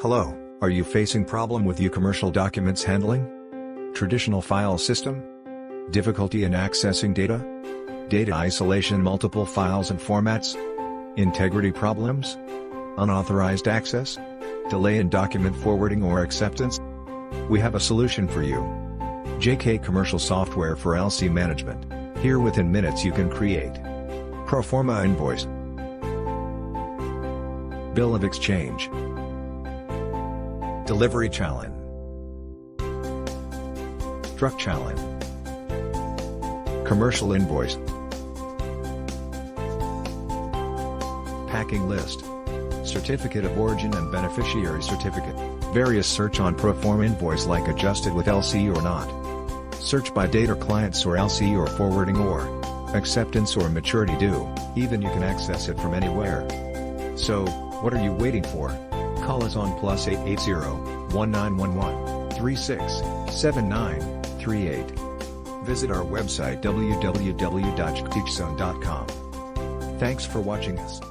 Hello, are you facing problem with your commercial documents handling? Traditional file system? Difficulty in accessing data? Data isolation, multiple files and formats? Integrity problems? Unauthorized access? Delay in document forwarding or acceptance? We have a solution for you. JK Commercial Software for LC Management. Here within minutes you can create Proforma Invoice, Bill of Exchange, Delivery Challan, Truck Challan, Commercial Invoice, Packing List, Certificate of Origin and Beneficiary Certificate. Various search on Proforma Invoice like adjusted with LC or not. Search by date or clients or LC or forwarding or acceptance or maturity due. Even you can access it from anywhere. So, what are you waiting for? Call us on +880 1911 367938. Visit our website www.textile.com. Thanks for watching us.